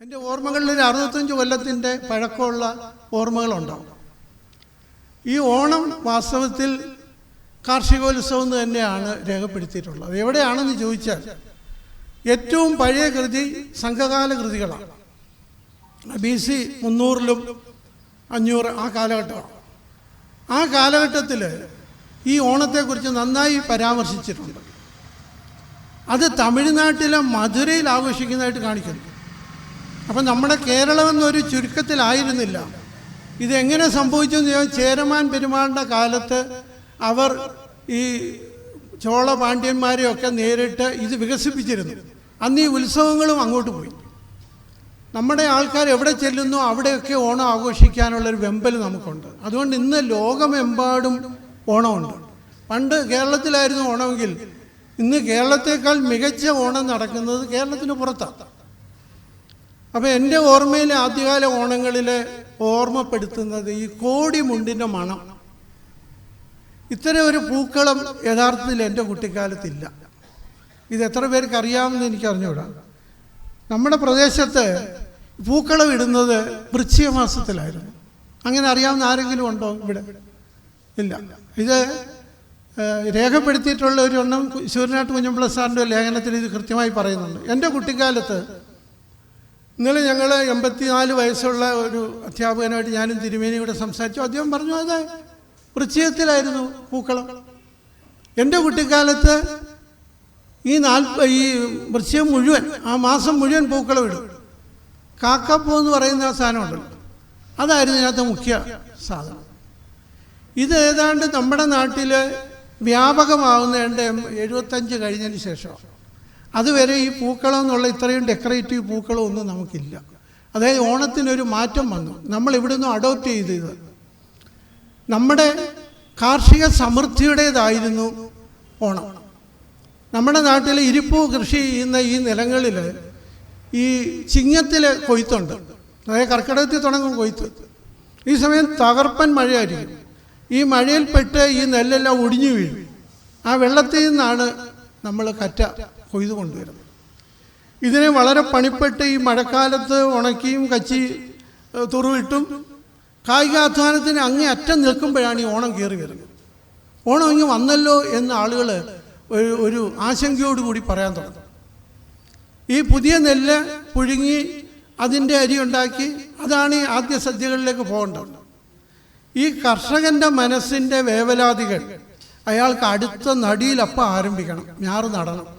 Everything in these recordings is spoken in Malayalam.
എൻ്റെ ഓർമ്മകളിൽ ഒരു 65 കൊല്ലത്തിൻ്റെ പഴക്കമുള്ള ഓർമ്മകളുണ്ടാവും. ഈ ഓണം വാസ്തവത്തിൽ കാർഷികോത്സവം എന്ന് തന്നെയാണ് രേഖപ്പെടുത്തിയിട്ടുള്ളത്. എവിടെയാണെന്ന് ചോദിച്ചാൽ ഏറ്റവും പഴയ കൃതി സംഘകാല കൃതികളാണ്. BC 300 500 ആ കാലഘട്ടമാണ്. ആ കാലഘട്ടത്തിൽ ഈ ഓണത്തെക്കുറിച്ച് നന്നായി പരാമർശിച്ചിട്ടുണ്ട്. അത് തമിഴ്നാട്ടിലെ മധുരയിൽ ആഘോഷിക്കുന്നതായിട്ട് കാണിക്കുന്നു. അപ്പം നമ്മുടെ കേരളം എന്നൊരു ചുരുക്കത്തിലായിരുന്നില്ല. ഇതെങ്ങനെ സംഭവിച്ചു എന്ന് ചോദിച്ചാൽ ചേരമാൻ പെരുമാളുടെ കാലത്ത് അവർ ഈ ചോള പാണ്ഡ്യന്മാരെയൊക്കെ നേരിട്ട് ഇത് വികസിപ്പിച്ചിരുന്നു. അന്ന് ഈ ഉത്സവങ്ങളും അങ്ങോട്ട് പോയി. നമ്മുടെ ആൾക്കാർ എവിടെ ചെല്ലുന്നു അവിടെയൊക്കെ ഓണം ആഘോഷിക്കാനുള്ളൊരു വെമ്പൽ നമുക്കുണ്ട്. അതുകൊണ്ട് ഇന്ന് ലോകമെമ്പാടും ഓണമുണ്ട്. പണ്ട് കേരളത്തിലായിരുന്നു ഓണമെങ്കിൽ ഇന്ന് കേരളത്തേക്കാൾ മികച്ച ഓണം നടക്കുന്നത് കേരളത്തിന് പുറത്താണ്. അപ്പോൾ എൻ്റെ ഓർമ്മയിലെ ആദ്യകാല ഓണങ്ങളിൽ ഓർമ്മപ്പെടുത്തുന്നത് ഈ കോടിമുണ്ടിൻ്റെ മണം. ഇത്തരം ഒരു പൂക്കളം യഥാർത്ഥത്തിൽ എൻ്റെ കുട്ടിക്കാലത്തില്ല. ഇത് എത്ര പേർക്ക് അറിയാമെന്ന് എനിക്ക് അറിഞ്ഞുകൂടാ. നമ്മുടെ പ്രദേശത്ത് പൂക്കളം ഇടുന്നത് വൃശ്ചിക മാസത്തിലായിരുന്നു. അങ്ങനെ അറിയാവുന്ന ആരെങ്കിലും ഉണ്ടോ ഇവിടെ? ഇല്ല. ഇത് രേഖപ്പെടുത്തിയിട്ടുള്ള ഒരു എണ്ണം ശൂരനാട്ട് കുഞ്ഞമ്പിള്ള സാറിൻ്റെ ലേഖനത്തിൽ ഇത് കൃത്യമായി പറയുന്നുണ്ട്. എൻ്റെ കുട്ടിക്കാലത്ത് ഇന്നലെ ഞങ്ങൾ 84 വയസ്സുള്ള ഒരു അധ്യാപകനായിട്ട് ഞാനും തിരുമേനിയോട് സംസാരിച്ചു. അദ്ദേഹം പറഞ്ഞു അത് വൃശ്ചികത്തിലായിരുന്നു പൂക്കളം. എൻ്റെ കുട്ടിക്കാലത്ത് ഈ വൃശ്ചികം മുഴുവൻ ആ മാസം മുഴുവൻ പൂക്കളം ഇടും. കാക്കപ്പൂ എന്ന് പറയുന്ന സാധനമുണ്ടല്ലോ, അതായിരുന്നു ഇതിനകത്ത് മുഖ്യ സാധനം. ഇത് ഏതാണ്ട് നമ്മുടെ നാട്ടിൽ വ്യാപകമാകുന്ന 75 കഴിഞ്ഞതിന് ശേഷം അതുവരെ ഈ പൂക്കളം എന്നുള്ള ഇത്രയും ഡെക്കറേറ്റീവ് പൂക്കളം ഒന്നും നമുക്കില്ല. അതായത് ഓണത്തിനൊരു മാറ്റം വന്നു. നമ്മൾ ഇവിടെ നിന്നും അഡോപ്റ്റ് ചെയ്തത് നമ്മുടെ കാർഷിക സമൃദ്ധിയുടേതായിരുന്നു ഓണം. നമ്മുടെ നാട്ടിൽ ഇരിപ്പൂ കൃഷി ചെയ്യുന്ന ഈ നിലങ്ങളിൽ ഈ ചിങ്ങത്തിൽ കൊയ്ത്തുണ്ട്. അതായത് കർക്കിടകത്തിൽ തുടങ്ങും കൊയ്ത്ത്. ഈ സമയം തകർപ്പൻ മഴയായിരിക്കും. ഈ മഴയിൽപ്പെട്ട് ഈ നെല്ലെല്ലാം ഒടിഞ്ഞു വീഴും. ആ വെള്ളത്തിൽ നിന്നാണ് നമ്മൾ കറ്റ കൊയ്ത് കൊണ്ടുവരുന്നത്. ഇതിനെ വളരെ പണിപ്പെട്ട് ഈ മഴക്കാലത്ത് ഉണക്കിയും കച്ചി തുറുവിട്ടും കായികാധ്വാനത്തിന് അങ്ങേ അറ്റം നിൽക്കുമ്പോഴാണ് ഈ ഓണം കയറി വരുന്നത്. ഓണം ഇങ്ങ് വന്നല്ലോ എന്ന് ആളുകൾ ഒരു ആശങ്കയോടുകൂടി പറയാൻ തുടങ്ങും. ഈ പുതിയ നെല്ല് പുഴുങ്ങി അതിൻ്റെ അരി ഉണ്ടാക്കി അതാണ് ഈ ആദ്യ സദ്യകളിലേക്ക് പോകേണ്ടത്. ഈ കർഷകൻ്റെ മനസ്സിൻ്റെ വേവലാതികൾ അയാൾക്ക് അടുത്ത നടിയിലപ്പം ആരംഭിക്കണം, ഞാറ് നടണം.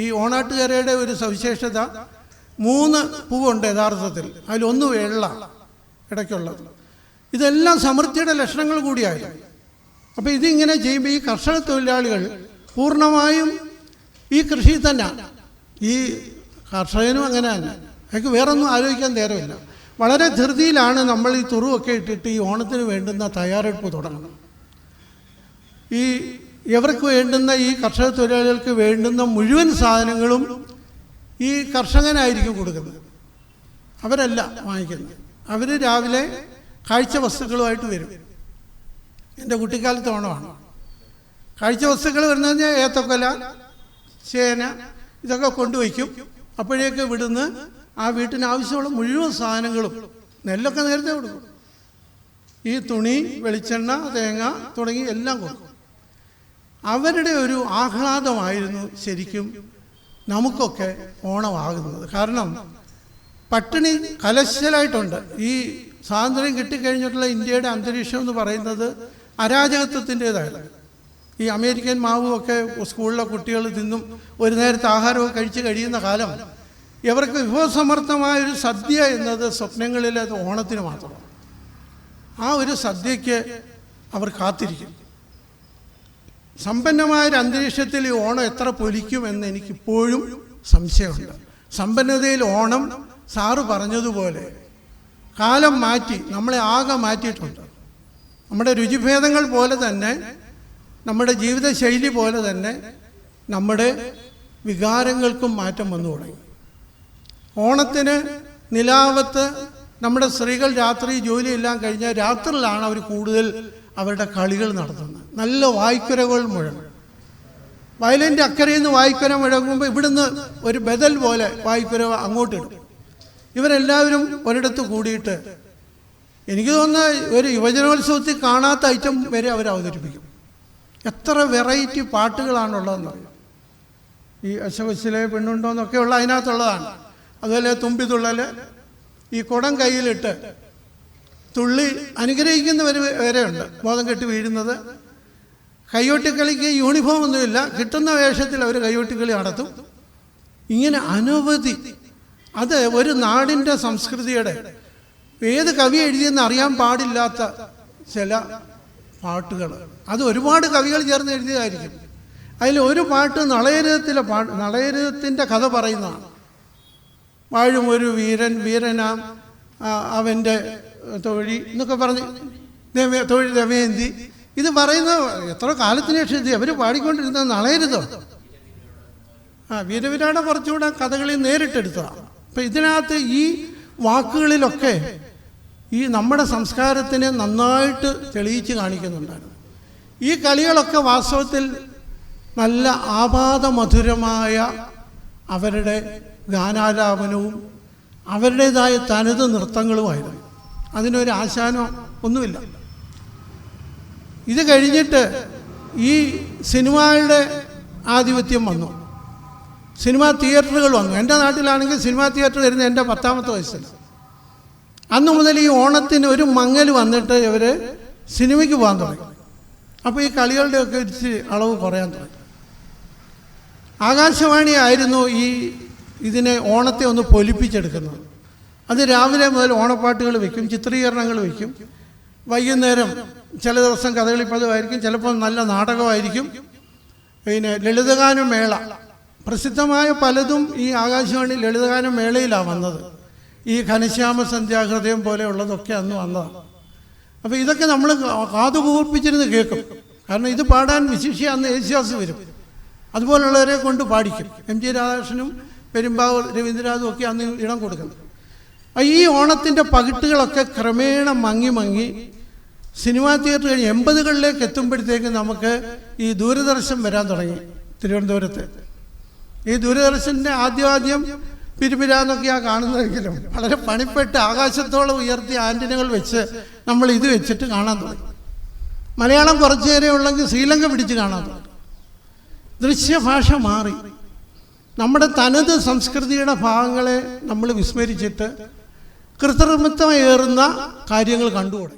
ഈ ഓണാട്ടുകരയുടെ ഒരു സവിശേഷത 3 പൂവുണ്ട് യഥാർത്ഥത്തിൽ. അതിലൊന്ന് വെള്ള ഇടയ്ക്കുള്ളത്. ഇതെല്ലാം സമൃദ്ധിയുടെ ലക്ഷണങ്ങൾ കൂടിയായിരുന്നു. അപ്പോൾ ഇതിങ്ങനെ ചെയ്യുമ്പോൾ ഈ കർഷക തൊഴിലാളികൾ പൂർണ്ണമായും ഈ കൃഷി തന്നെ. ഈ കർഷകനും അങ്ങനെ തന്നെ. അയാൾക്ക് വേറൊന്നും ആലോചിക്കാൻ നേരമില്ല. വളരെ ധൃതിയിലാണ് നമ്മൾ ഈ തുറുവൊക്കെ ഇട്ടിട്ട് ഈ ഓണത്തിന് വേണ്ടുന്ന തയ്യാറെടുപ്പ് തുടങ്ങണം. ഇവർക്ക് വേണ്ടുന്ന ഈ കർഷക തൊഴിലാളികൾക്ക് വേണ്ടുന്ന മുഴുവൻ സാധനങ്ങളും ഈ കർഷകനായിരിക്കും കൊടുക്കുന്നത്. അവരല്ല വാങ്ങിക്കുന്നത്. അവർ രാവിലെ കാഴ്ച വസ്തുക്കളുമായിട്ട് വരും. എൻ്റെ കുട്ടിക്കാലത്ത് ഓണമാണ്. കാഴ്ച വസ്തുക്കൾ വരുന്നത് ഏത്തക്കൊല, ചേന ഇതൊക്കെ കൊണ്ടുവയ്ക്കും. അപ്പോഴേക്ക് ഇവിടുന്ന് ആ വീട്ടിന് ആവശ്യമുള്ള മുഴുവൻ സാധനങ്ങളും, നെല്ലൊക്കെ നേരത്തെ കൊടുക്കും, ഈ തുണി, വെളിച്ചെണ്ണ, തേങ്ങ തുടങ്ങി എല്ലാം കൊടുക്കും. അവരുടെ ഒരു ആഹ്ലാദമായിരുന്നു ശരിക്കും നമുക്കൊക്കെ ഓണമാകുന്നത്. കാരണം പട്ടിണി കലശലായിട്ടുണ്ട്. ഈ സ്വാതന്ത്ര്യം കിട്ടിക്കഴിഞ്ഞിട്ടുള്ള ഇന്ത്യയുടെ അന്തരീക്ഷം എന്ന് പറയുന്നത് അരാജകത്വത്തിൻ്റേതായിരുന്നു. ഈ അമേരിക്കൻ മാവുമൊക്കെ സ്കൂളിലെ കുട്ടികൾ തിന്നും ഒരു നേരത്തെ ആഹാരമൊക്കെ കഴിച്ച് കഴിയുന്ന കാലം ഇവർക്ക് വിഭവസമർത്ഥമായൊരു സദ്യ എന്നത് സ്വപ്നങ്ങളിൽ അത് ഓണത്തിന് മാത്രമാണ്. ആ ഒരു സദ്യയ്ക്ക് അവർ കാത്തിരിക്കും. സമ്പന്നമായൊരു അന്തരീക്ഷത്തിൽ ഈ ഓണം എത്ര പൊലിക്കുമെന്ന് എനിക്കിപ്പോഴും സംശയമുണ്ട്. സമ്പന്നതയിൽ ഓണം സാറ് പറഞ്ഞതുപോലെ കാലം മാറ്റി നമ്മളെ ആകെ മാറ്റിയിട്ടുണ്ട്. നമ്മുടെ രുചിഭേദങ്ങൾ പോലെ തന്നെ, നമ്മുടെ ജീവിതശൈലി പോലെ തന്നെ നമ്മുടെ വികാരങ്ങൾക്കും മാറ്റം വന്നു തുടങ്ങി. ഓണത്തിന് നിലാവത്ത് നമ്മുടെ സ്ത്രീകൾ രാത്രി ജോലിയെല്ലാം കഴിഞ്ഞാൽ രാത്രിയിലാണ് അവർ കൂടുതൽ അവരുടെ കളികൾ നടത്തുന്നത്. നല്ല വായ്ക്കുരകൾ മുഴങ്ങും. വയലിൻ്റെ അക്കരയിൽ നിന്ന് വായ്ക്കുര മുഴങ്ങുമ്പോൾ ഇവിടുന്ന് ഒരു ബദൽ പോലെ വായ്ക്കുര അങ്ങോട്ടിടും. ഇവരെല്ലാവരും ഒരിടത്ത് കൂടിയിട്ട് എനിക്ക് തോന്നുന്ന ഒരു യുവജനോത്സവത്തിൽ കാണാത്ത ഐറ്റം വരെ അവർ അവതരിപ്പിക്കും. എത്ര വെറൈറ്റി പാട്ടുകളാണുള്ളതെന്നറിയാം. ഈ അശവശിലെ പെണ്ണുണ്ടോയെന്നൊക്കെയുള്ള അതിനകത്തുള്ളതാണ്. അതുപോലെ തുമ്പിതുള്ളൽ, ഈ കുടം കയ്യിലിട്ട് തുള്ളി അനുഗ്രഹിക്കുന്നവർ വരെയുണ്ട്, ബോധം കെട്ടി വീഴുന്നത്. കയ്യോട്ടിക്കളിക്ക് യൂണിഫോം ഒന്നുമില്ല, കിട്ടുന്ന വേഷത്തിൽ അവർ കയ്യോട്ടിക്കളി നടത്തും. ഇങ്ങനെ അനവധി. അത് ഒരു നാടിൻ്റെ സംസ്കൃതിയുടെ ഏത് കവി എഴുതിയെന്ന് അറിയാൻ പാടില്ലാത്ത ചില പാട്ടുകൾ. അത് ഒരുപാട് കവികൾ ചേർന്ന് എഴുതിയതായിരിക്കും. അതിൽ ഒരു പാട്ട് നളയരുതത്തിൻ്റെ കഥ പറയുന്നതാണ്. വാഴും ഒരു വീരനാം അവൻ്റെ തൊഴി എന്നൊക്കെ പറഞ്ഞ് തൊഴി ദമയന്തി. ഇത് പറയുന്ന എത്ര കാലത്തിന് ശേഷം അവർ പാടിക്കൊണ്ടിരുന്നത് നളയരുതോ. വീരവിരാട കുറച്ചുകൂടെ കഥകളിൽ നേരിട്ടെടുത്തതാണ്. അപ്പം ഇതിനകത്ത് ഈ വാക്കുകളിലൊക്കെ ഈ നമ്മുടെ സംസ്കാരത്തിനെ നന്നായിട്ട് തെളിയിച്ച് കാണിക്കുന്നുണ്ടായിരുന്നു. ഈ കളികളൊക്കെ വാസ്തവത്തിൽ നല്ല ആപാദമധുരമായ അവരുടെ ഗാനാലാപനവും അവരുടേതായ തനത് നൃത്തങ്ങളുമായിരുന്നു. അതിനൊരു ആശാനോ ഒന്നുമില്ല. ഇത് കഴിഞ്ഞിട്ട് ഈ സിനിമയുടെ ആധിപത്യം വന്നു, സിനിമാ തിയേറ്ററുകൾ വന്നു. എൻ്റെ നാട്ടിലാണെങ്കിൽ സിനിമാ തിയേറ്റർ വരുന്നത് എൻ്റെ 10ാമത്തെ വയസ്സിൽ. അന്നു മുതൽ ഈ ഓണത്തിന് ഒരു മങ്ങൽ വന്നിട്ട് ഇവർ സിനിമയ്ക്ക് പോകാൻ തുടങ്ങി. അപ്പോൾ ഈ കളികളുടെയൊക്കെ ഇച്ചിരി അളവ് കുറയാൻ തുടങ്ങി. ആകാശവാണി ആയിരുന്നു ഇതിനെ ഓണത്തെ ഒന്ന് പൊലിപ്പിച്ചെടുക്കുന്നത്. അത് രാവിലെ മുതൽ ഓണപ്പാട്ടുകൾ വയ്ക്കും, ചിത്രീകരണങ്ങൾ വയ്ക്കും. വൈകുന്നേരം ചില ദിവസം കഥകളിപ്പദമായിരിക്കും, ചിലപ്പോൾ നല്ല നാടകമായിരിക്കും. പിന്നെ ലളിതഗാന മേള, പ്രസിദ്ധമായ പലതും ഈ ആകാശവാണി ലളിതഗാന മേളയിലാണ് വന്നത്. ഈ ഘനശ്യാമ സന്ധ്യാഹൃദയം പോലെയുള്ളതൊക്കെ അന്ന് വന്നതാണ്. അപ്പോൾ ഇതൊക്കെ നമ്മൾ കാതുകൂർപ്പിച്ചിരുന്ന് കേൾക്കും. കാരണം ഇത് പാടാൻ വിശിഷ്യ അന്ന് യേശുദാസ് വരും, അതുപോലുള്ളവരെ കൊണ്ട് പാടിക്കും. എം ജി രാധാകൃഷ്ണനും പെരുമ്പാവൂർ രവീന്ദ്രനാഥും ഒക്കെ അന്ന് ഇടം കൊടുക്കുന്നത്. ഈ ഓണത്തിൻ്റെ പകിട്ടുകളൊക്കെ ക്രമേണ മങ്ങി സിനിമാ തിയേറ്റർ കഴിഞ്ഞ് 80കളിലേക്ക് എത്തുമ്പോഴത്തേക്ക് നമുക്ക് ഈ ദൂരദർശൻ വരാൻ തുടങ്ങി തിരുവനന്തപുരത്ത്. ഈ ദൂരദർശൻ്റെ ആദ്യം പിരിപിരാന്നൊക്കെയാണ് കാണുന്നതെങ്കിലും വളരെ പണിപ്പെട്ട് ആകാശത്തോളം ഉയർത്തിയ ആൻറ്റിനകൾ വെച്ച് നമ്മൾ ഇത് വെച്ചിട്ട് കാണാൻ തുടങ്ങി. മലയാളം കുറച്ചു നേരം ഉള്ളെങ്കിൽ ശ്രീലങ്ക പിടിച്ച് കാണാൻ തുടങ്ങി. ദൃശ്യഭാഷ മാറി. നമ്മുടെ തനത് സംസ്കൃതിയുടെ ഭാഗങ്ങളെ നമ്മൾ വിസ്മരിച്ചിട്ട് കൃത്രിമത്വമേറുന്ന കാര്യങ്ങൾ കണ്ടുകൂടെ.